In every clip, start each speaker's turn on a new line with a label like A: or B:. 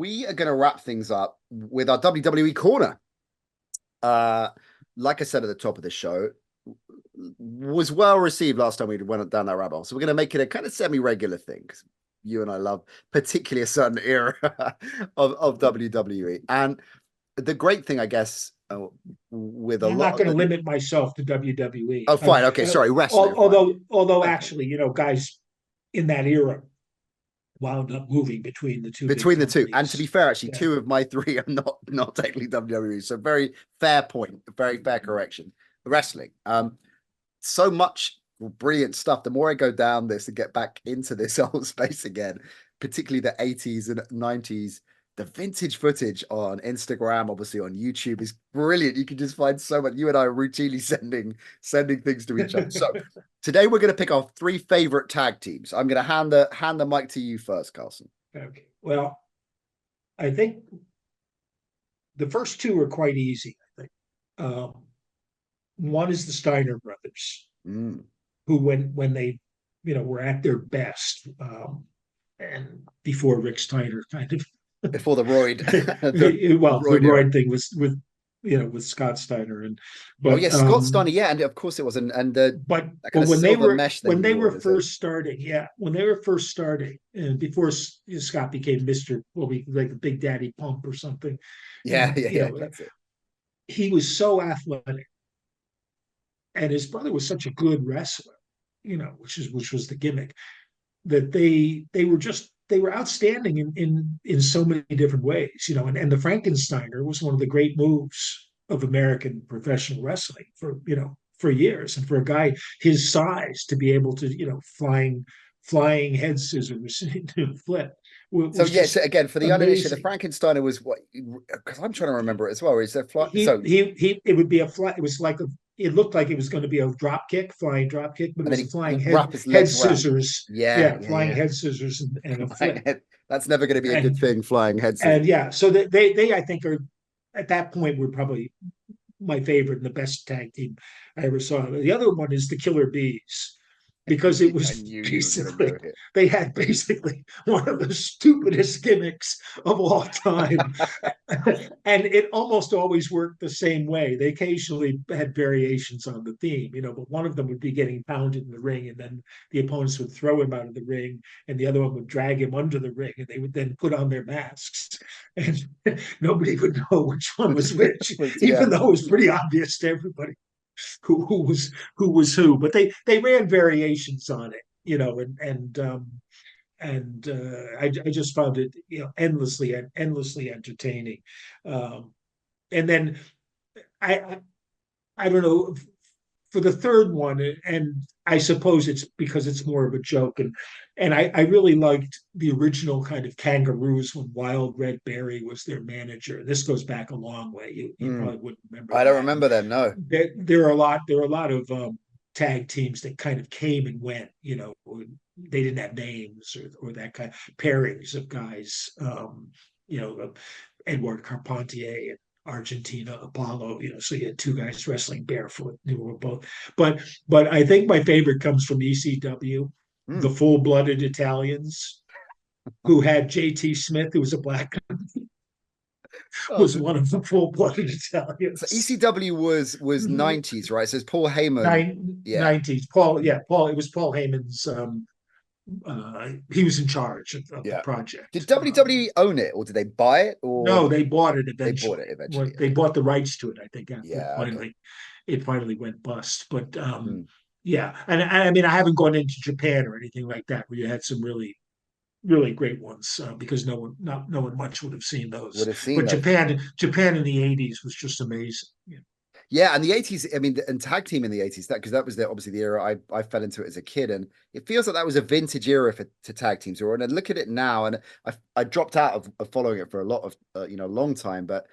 A: we are going to wrap things up with our WWE corner. Like I said at the top of the show, was well received last time we went down that rabbit hole. So we're going to make it a kind of semi-regular thing, because you and I love particularly a certain era of WWE. And the great thing, I guess, with a
B: I'm
A: lot
B: not going
A: of
B: to limit myself to WWE.
A: oh, fine, okay, sorry, wrestling.
B: Although
A: Okay.
B: actually, guys in that era wound up moving between the two big
A: Between the two, and to be
B: companies.
A: fair, actually,
B: Yeah.
A: two of my three are not technically WWE. So very fair point, very fair correction. Wrestling, so much brilliant stuff. The more I go down this and get back into this old space again, particularly the 80s and 90s, the vintage footage on Instagram, obviously on YouTube, is brilliant. You can just find so much. You and I are routinely sending things to each other. So today we're going to pick our three favorite tag teams. I'm going to hand the mic to you first, Carlson.
B: Okay. Well, I think the first two are quite easy. I think one is the Steiner brothers, who when they were at their best, and before Rick Steiner kind of
A: Before the roid,
B: well, the
A: roid era.
B: Royd thing was with Scott Steiner,
A: Oh
B: but
A: yeah, Scott Steiner, yeah, and of course it was, and the
B: but
A: that kind
B: but
A: of
B: when they
A: silver
B: were
A: mesh thing he wore was
B: first starting, when they were first starting, and before Scott became Mister, like the Big Daddy Pump or something,
A: yeah,
B: and
A: that's it.
B: he was so athletic, and his brother was such a good wrestler, which was the gimmick, that they were outstanding in so many different ways, and the Frankensteiner was one of the great moves of American professional wrestling for years, and for a guy his size to be able to flying head scissors to flip
A: So
B: was
A: yeah, so
B: just
A: again, for the uninitiated, the
B: amazing.
A: Frankensteiner was what, because I'm trying to remember it as well. Is there fly?
B: he
A: So
B: he it would be a fly. It was like it looked like it was going to be a flying drop kick, but it
A: and then
B: was a
A: he
B: flying
A: wrap his
B: head
A: legs around.
B: scissors.
A: Yeah,
B: Yeah,
A: yeah,
B: flying
A: yeah.
B: head scissors and a flip.
A: That's never going to be a good
B: And
A: thing. Flying head
B: and
A: scissors.
B: yeah, so they I think are at that point were probably my favorite and the best tag team I ever saw. The other one is the Killer Bees, because it
A: I
B: was
A: knew you were going to
B: basically
A: go here.
B: they had basically one of the stupidest gimmicks of all time. And it almost always worked the same way. They occasionally had variations on the theme, but one of them would be getting pounded in the ring, and then the opponents would throw him out of the ring, and the other one would drag him under the ring, and they would then put on their masks, and nobody would know which one was which,
A: Yeah.
B: even though it was pretty obvious to everybody who was who. But they ran variations on it, I just found it endlessly entertaining. And then I I don't know, for the third one, and I suppose it's because it's more of a joke, and I really liked the original kind of Kangaroos when Wild Red Berry was their manager. This goes back a long way. You probably wouldn't remember
A: I don't
B: that.
A: remember them. No.
B: There are a lot of tag teams that kind of came and went. They didn't have names or that kind of pairings of guys. Edward Carpentier and Argentina Apollo. So you had two guys wrestling barefoot. They were both, but I think my favorite comes from ECW, the Full Blooded Italians, who had JT Smith, who was a black
A: Oh,
B: was one of the Full Blooded
A: so
B: Italians.
A: ECW was 90s, right? So it's Paul Heyman. Yeah.
B: 90s. Paul, yeah, Paul. It was Paul Heyman's. He was in charge of the
A: Yeah.
B: project.
A: Did WWE own it, or did they buy it, or
B: No, they bought it
A: they bought
B: eventually.
A: it eventually?
B: They
A: Okay.
B: bought the rights to it, I think, after
A: Yeah. Okay.
B: it finally went bust. But
A: Hmm.
B: yeah, and I mean, I haven't gone into Japan or anything like that, where you had some really great ones, because no one much would have seen
A: Would
B: those.
A: have seen
B: But
A: those.
B: Japan in the '80s was just amazing.
A: Yeah, and the 80s, I mean, and tag team in the 80s, that because that was obviously the era I fell into it as a kid, and it feels like that was a vintage era to tag teams. And I look at it now, and I dropped out of following it for a lot of long time, but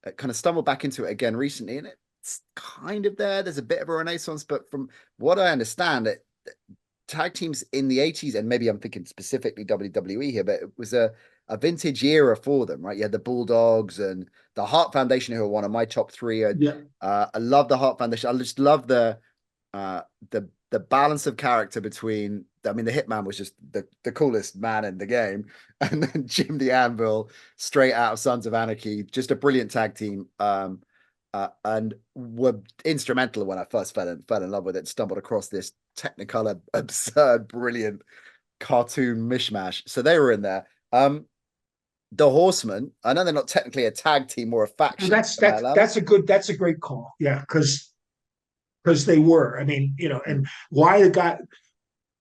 A: I kind of stumbled back into it again recently, and it's kind of there. There's a bit of a renaissance, but from what I understand, tag teams in the 80s, and maybe I'm thinking specifically WWE here, but it was a vintage era for them, right? You had the Bulldogs and the Hart Foundation, who are one of my top three.
B: Yeah,
A: I love the Hart Foundation. I just love the the balance of character between, I mean, the Hitman was just the coolest man in the game, and then Jim the Anvil, straight out of Sons of Anarchy, just a brilliant tag team. And were instrumental when I first fell in love with it. Stumbled across this Technicolor, absurd, brilliant cartoon mishmash. So they were in there. The Horsemen. I know they're not technically a tag team or a
B: Well,
A: faction.
B: that's
A: Am I
B: that's
A: allowed?
B: that's a good that's a great call. Yeah, because they were. I mean, and why the guy,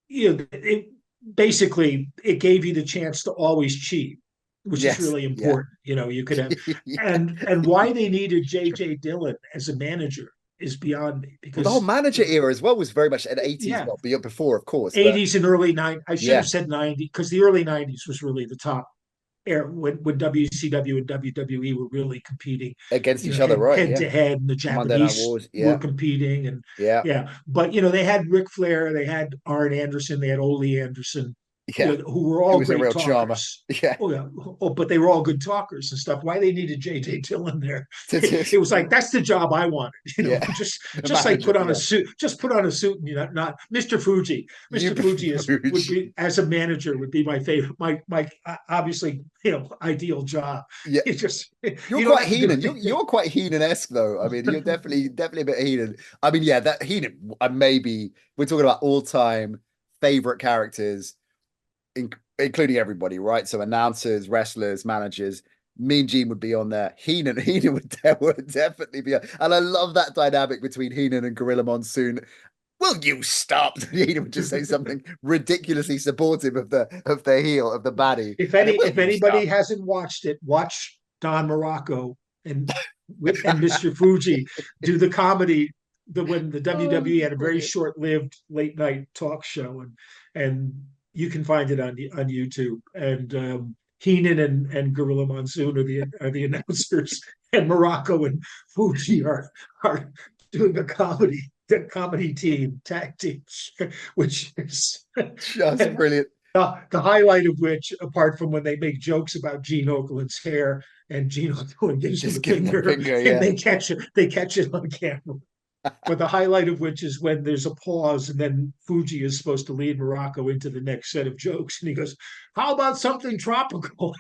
B: it basically it gave you the chance to always cheat, which is
A: Yes.
B: really
A: Yeah.
B: important. You could have,
A: Yeah.
B: and why they needed J.J. Dillon as a manager is beyond me
A: Well, the whole
B: because
A: manager era as well was very much an 80s,
B: yeah,
A: well, before, of course, but
B: 80s and early 90s. I should have
A: yeah,
B: said 90 because the early 90s was really the top era when WCW and WWE were really competing,
A: against each other, right?
B: head
A: Yeah.
B: to head, and the
A: Monday Night
B: Japanese
A: Wars.
B: were
A: Yeah.
B: competing, and
A: Yeah.
B: yeah, but they had Ric Flair, they had Arn Anderson, they had Ole Anderson,
A: Yeah.
B: who were
A: It
B: all
A: was a
B: great
A: real charmer.
B: talkers.
A: Yeah.
B: Oh yeah, but they were all good talkers and stuff. Why they needed J.J. Dillon there?
A: To
B: It
A: just,
B: was like that's the job I wanted.
A: yeah. The
B: Just like
A: manager.
B: put on a
A: Yeah.
B: suit, just put on a suit, and not Mr. Fuji.
A: You
B: Mr. Fuji would
A: bufooge.
B: be as a manager would be my favorite, my obviously ideal job.
A: Yeah.
B: You just
A: You're
B: you don't
A: quite
B: have to do
A: Heenan.
B: anything.
A: You're quite Heenan-esque though. I mean, you're definitely a bit Heenan. I mean, yeah, that Heenan. Maybe we're talking about all-time favorite characters, including everybody, right? So announcers, wrestlers, managers. Mean Gene would be on there. Heenan would definitely be. And I love that dynamic between Heenan and Gorilla Monsoon. Will you stop? Heenan would just say something ridiculously supportive of the heel of the baddie, and then will
B: If
A: you
B: anybody
A: stop?
B: hasn't watched it, watch Don Morocco and Mr. Fuji do the comedy when the
A: Oh,
B: WWE
A: it's
B: had a very
A: brilliant.
B: short-lived late night talk show, and you can find it on YouTube. And Heenan and Gorilla Monsoon are the announcers, and Morocco and Fuji are doing a comedy team tag team, which is
A: Just
B: and
A: brilliant.
B: the highlight of which, apart from when they make jokes about Gene Okerlund's hair and Gene Okerlund gives him
A: Just
B: the
A: give him the
B: finger
A: finger,
B: and
A: yeah.
B: they catch it on camera. But the highlight of which is when there's a pause and then Fuji is supposed to lead Morocco into the next set of jokes. And he goes, how about something tropical?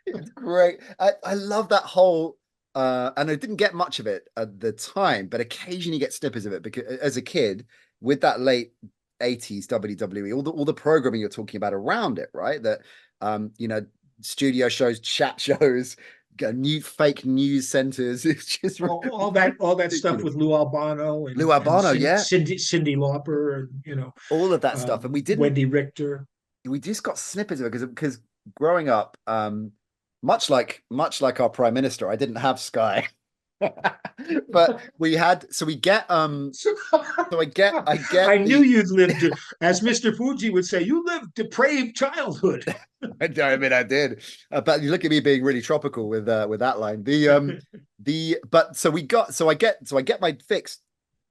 A: It's great. I love that whole and I didn't get much of it at the time, but occasionally get snippets of it because as a kid, with that late 80s WWE, all the programming you're talking about around it, right? That you know, studio shows, chat shows, new fake news centers. It's just
B: All that stuff with
A: ridiculous.
B: Lou Albano
A: Lou
B: and
A: Albano, yeah,
B: Cindy Lauper and
A: all of that stuff. And
B: Wendy Richter.
A: we just got snippets of it because growing up, much like our prime minister, I didn't have Sky, but we had. So we get So I get
B: I knew
A: the.
B: you'd lived, as Mr. Fuji would say, you lived depraved childhood.
A: I mean, I did, but you look at me being really tropical with that line. The but so we got so I get my fix.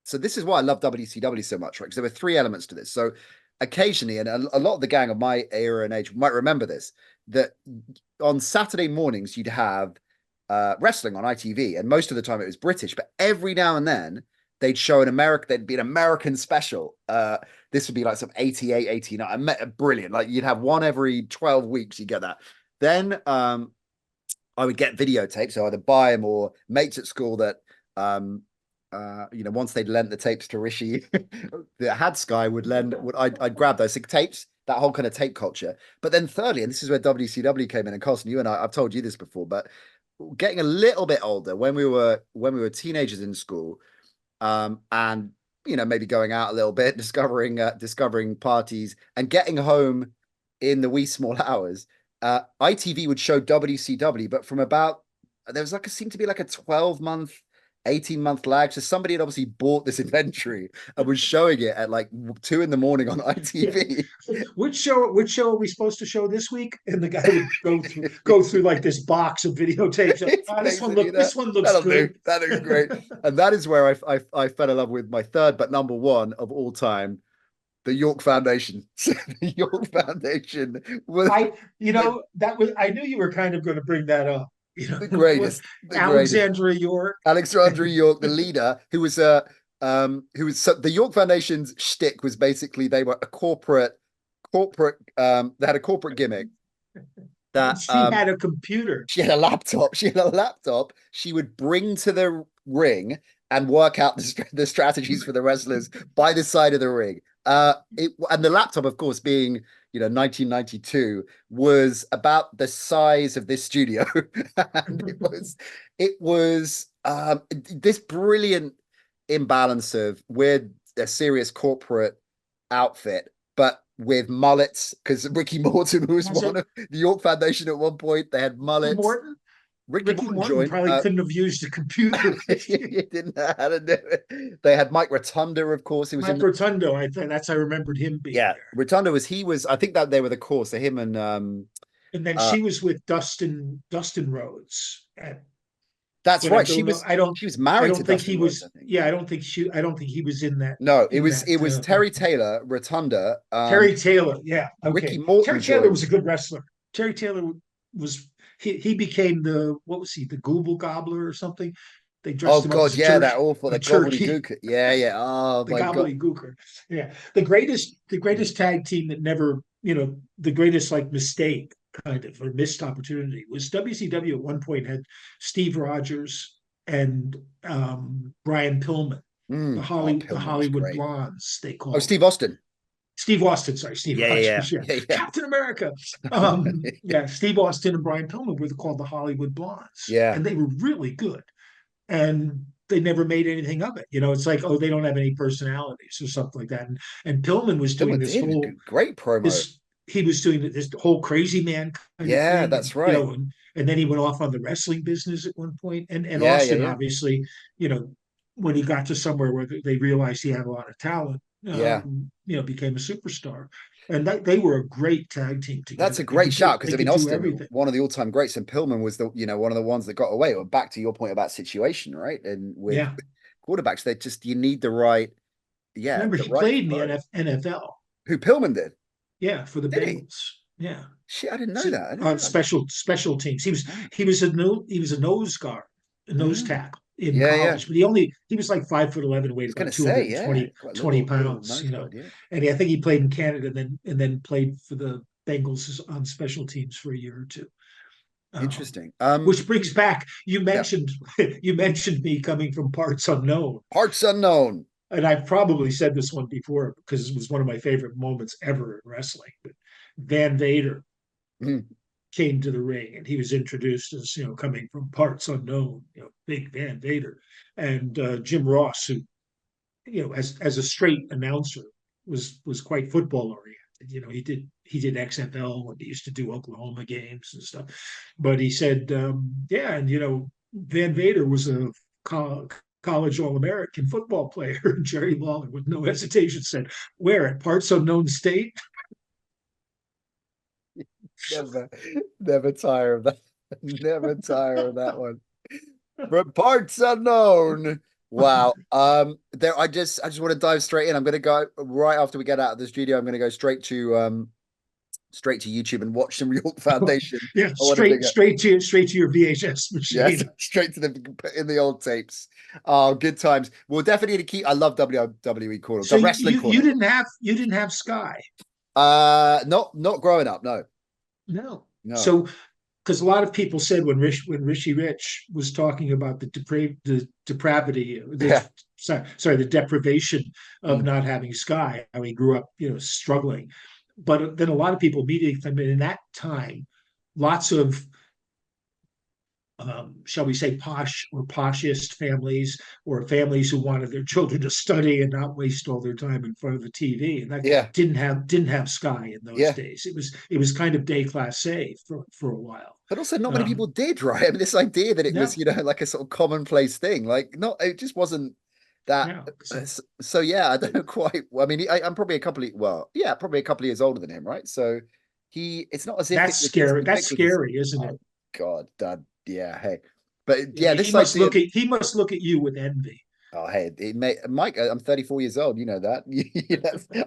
A: So this is why I love WCW so much, right? Because there were three elements to this. So occasionally, and a lot of the gang of my era and age might remember this, that on Saturday mornings you'd have wrestling on ITV, and most of the time it was British, but every now and then they'd show an American, there'd be an American special. This would be like some 88, 89. I met brilliant. Like you'd have one every 12 weeks, you get that. Then I would get videotapes, so either buy them or mates at school that once they'd lent the tapes to Rishi that had Sky would lend I'd grab those tapes, that whole kind of tape culture. But then thirdly, and this is where WCW came in, and Carson, you and I've told you this before, but getting a little bit older when we were teenagers in school, and maybe going out a little bit, discovering parties and getting home in the wee small hours. ITV would show WCW, but from about there was seemed to be like a 12-month 18-month lag. So somebody had obviously bought this inventory and was showing it at like 2 a.m. on
B: Yeah.
A: ITV.
B: Which show are we supposed to show this week? And the guy would go through like this box of videotapes.
A: It's basically
B: This
A: that.
B: one looks
A: That'll do.
B: good.
A: That looks great. And that is where I fell in love with my third, but number one of all time, the York Foundation. The York Foundation was
B: I that was I knew you were kind of going to bring that up.
A: the greatest, the greatest.
B: Alexandra York.
A: Alexandra York, the leader, the York Foundation's shtick was basically they were a corporate they had a corporate gimmick that
B: She had a computer.
A: she had a laptop. She had a laptop she would bring to the ring and work out the strategies for the wrestlers by the side of the ring. And the laptop, of course, being 1992, was about the size of this studio, and it was this brilliant imbalance of we're a serious corporate outfit, but with mullets, because Ricky Morton was one of the York Foundation at one point. They had mullets.
B: Morton?
A: Ricky Morton joined.
B: Probably couldn't have used a computer.
A: He didn't know how to do it. They had Mike Rotunda, of course. He was
B: Mike Rotundo. I remembered him being there.
A: Rotunda was. I think that they were the core. So him and
B: then she was with Dustin Rhodes.
A: That's right. She was married. I don't
B: think
A: he
B: was. I don't think he was in that.
A: No, it was Terry Taylor, Rotunda.
B: Terry Taylor. Yeah. Okay.
A: Ricky Morton.
B: Terry Taylor was a good wrestler. Terry Taylor was. He became the Google Gobbler or something. They dressed him up as
A: that awful, the gobbledygooker. Yeah. Oh,
B: the gobbledygooker. Yeah, the greatest tag team that never, the greatest mistake kind of or missed opportunity was WCW. At one point had Steve Rogers and Brian Pillman, the Hollywood Blondes. They called
A: Steve Austin.
B: Steve Austin, sorry, Steve Rogers, yeah. Captain America. Steve Austin and Brian Pillman were called the Hollywood Blondes.
A: Yeah.
B: And they were really good. And they never made anything of it. It's like, they don't have any personalities or something like that. And Pillman was doing this whole
A: great promo.
B: He was doing this whole crazy man kind of thing.
A: That's right.
B: And then he went off on the wrestling business at one point. And Austin, obviously, when he got to somewhere where they realized he had a lot of talent, became a superstar. And they were a great tag team together.
A: That's a great shout, because Austin, one of the all-time greats, and Pillman was one of the ones that got away. Or back to your point about situation, right? And with quarterbacks, you need the right. Yeah,
B: remember he played in the NFL.
A: Who, Pillman did?
B: Yeah, for the Bengals. Yeah,
A: shit, I didn't know that.
B: On special teams, he was a nose guard, a nose tackle in college, but he was like 5'11", weighed about 220 pounds, and I think he played in Canada and then played for the Bengals on special teams for a year or two.
A: Interesting.
B: Which brings back, you mentioned me coming from parts unknown. And I've probably said this one before because it was one of my favorite moments ever in wrestling. But Van Vader came to the ring, and he was introduced as coming from parts unknown, big Van Vader, and Jim Ross, who as a straight announcer was quite football oriented. He did XFL when he used to do Oklahoma games and stuff, but he said, Van Vader was a college All-American football player. And Jerry Lawler, with no hesitation, said, "Where, at parts unknown state?"
A: Never tire of that. Never tire of that one. From parts unknown. Wow. I just want to dive straight in. I'm going to go right after we get out of the studio. I'm going to go straight to YouTube and watch some York Foundation.
B: Straight to your VHS machine.
A: Yes, straight to in the old tapes. Oh, good times. We'll definitely keep. I love WWE Corner.
B: So wrestling corner. You didn't have Sky.
A: Not growing up.
B: No. So, because a lot of people said when Richie Rich was talking about the depravity, the deprivation of not having Sky, how he grew up, struggling. But then a lot of people immediately, in that time, lots of, shall we say, posh or poshest families, or families who wanted their children to study and not waste all their time in front of the TV, and that didn't have Sky in those days. It was kind of déclassé for a while.
A: But also, not many people did, right? I mean, this idea that it was, like a sort of commonplace thing, it just wasn't that. So I don't know quite. I mean, I'm probably probably a couple of years older than him, right? So it's not as if
B: that's scary. That's scary, isn't it?
A: God, Dad. Yeah, hey, but
B: he must look at you with envy.
A: Oh, hey, Mike, I'm 34 years old. You know that.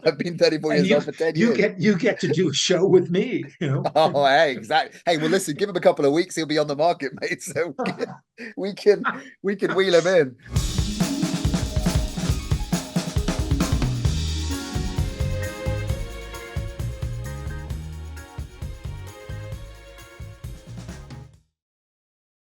A: I've been 34
B: And
A: years old for 10
B: you
A: years.
B: get to do a show with me, you know.
A: Oh, hey, exactly. Hey, well, listen, give him a couple of weeks, he'll be on the market, mate. So we can we can wheel him in.